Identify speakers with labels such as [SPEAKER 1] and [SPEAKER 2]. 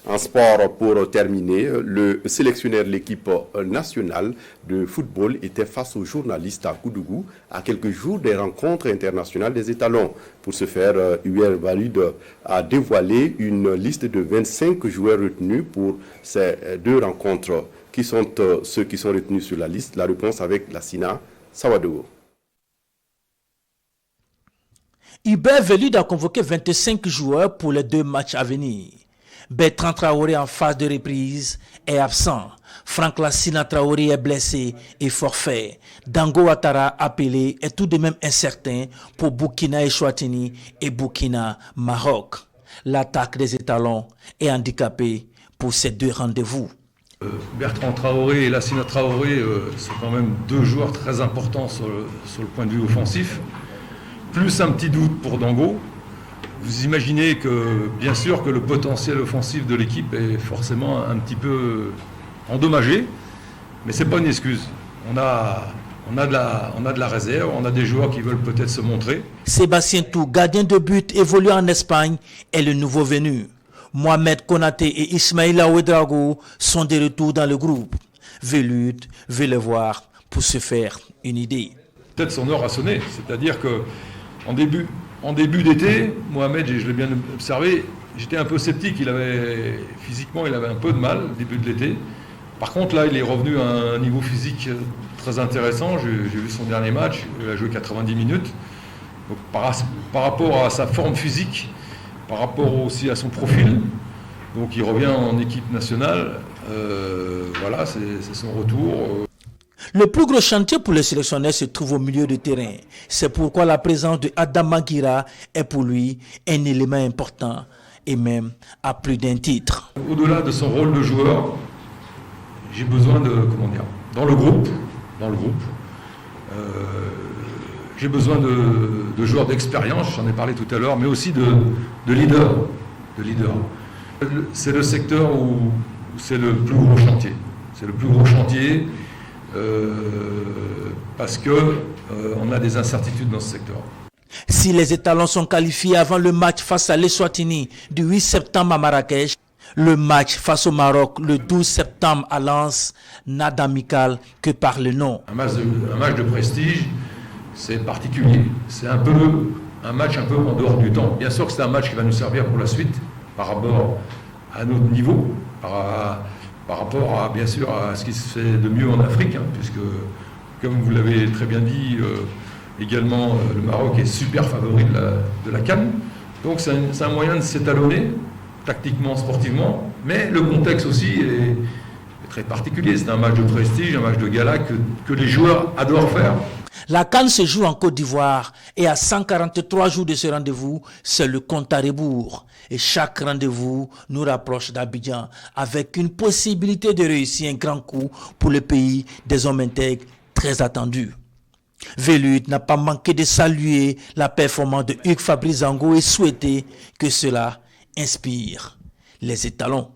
[SPEAKER 1] En sport, pour terminer, le sélectionneur de l'équipe nationale de football était face aux journalistes à Koudougou à quelques jours des rencontres internationales des étalons. Pour ce faire, UR Valide a dévoilé une liste de 25 joueurs retenus pour ces deux rencontres. Qui sont ceux qui sont retenus sur la liste? La réponse avec la Sina Sawadou.
[SPEAKER 2] Hubert Velud a convoqué 25 joueurs pour les 2 matchs à venir. Bertrand Traoré en phase de reprise est absent. Franck Lassina Traoré est blessé et forfait. Dango Ouattara appelé est tout de même incertain pour Burkina Eswatini et Burkina Maroc. L'attaque des étalons est handicapée pour ces 2 rendez-vous.
[SPEAKER 3] Bertrand Traoré et Lassina Traoré sont quand même 2 joueurs très importants sur le point de vue offensif. Plus un petit doute pour Dango. Vous imaginez que, bien sûr, que le potentiel offensif de l'équipe est forcément un petit peu endommagé, mais ce n'est pas une excuse. On a de la réserve, on a des joueurs qui veulent peut-être se montrer.
[SPEAKER 2] Sébastien Tou, gardien de but évoluant en Espagne, est le nouveau venu. Mohamed Konaté et Ismaïla Ouedraogo sont de retour dans le groupe. Velud veut le voir pour se faire une idée.
[SPEAKER 3] Peut-être son heure a sonné, c'est-à-dire qu'en début d'été, Mohamed, je l'ai bien observé, j'étais un peu sceptique. Physiquement, il avait un peu de mal au début de l'été. Par contre, là, il est revenu à un niveau physique très intéressant. J'ai vu son dernier match, il a joué 90 minutes. Donc, par rapport à sa forme physique, par rapport aussi à son profil, donc il revient en équipe nationale. Voilà, c'est son retour.
[SPEAKER 2] Le plus gros chantier pour le sélectionneur se trouve au milieu de terrain. C'est pourquoi la présence de Adam Maghira est pour lui un élément important et même à plus d'un titre.
[SPEAKER 3] Au-delà de son rôle de joueur, j'ai besoin dans le groupe, j'ai besoin de joueurs d'expérience, j'en ai parlé tout à l'heure, mais aussi de leaders. C'est le secteur où c'est le plus gros chantier. C'est le plus gros chantier. Parce qu'on a des incertitudes dans ce secteur.
[SPEAKER 2] Si les étalons sont qualifiés avant le match face à l'Eswatini du 8 septembre à Marrakech, le match face au Maroc le 12 septembre à Lens n'a d'amical que par le nom.
[SPEAKER 3] Un match de prestige, c'est particulier. C'est un match un peu en dehors du temps. Bien sûr que c'est un match qui va nous servir pour la suite par rapport à notre niveau, par rapport bien sûr à ce qui se fait de mieux en Afrique, puisque, comme vous l'avez très bien dit, également le Maroc est super favori de la CAN. Donc c'est un moyen de s'étalonner, tactiquement, sportivement, mais le contexte aussi est très particulier. C'est un match de prestige, un match de gala que les joueurs adorent faire.
[SPEAKER 2] La CAN se joue en Côte d'Ivoire et à 143 jours de ce rendez-vous, c'est le compte à rebours. Et chaque rendez-vous nous rapproche d'Abidjan avec une possibilité de réussir un grand coup pour le pays des hommes intègres très attendus. Velud n'a pas manqué de saluer la performance de Hugues Fabrice Zango et souhaiter que cela inspire les étalons.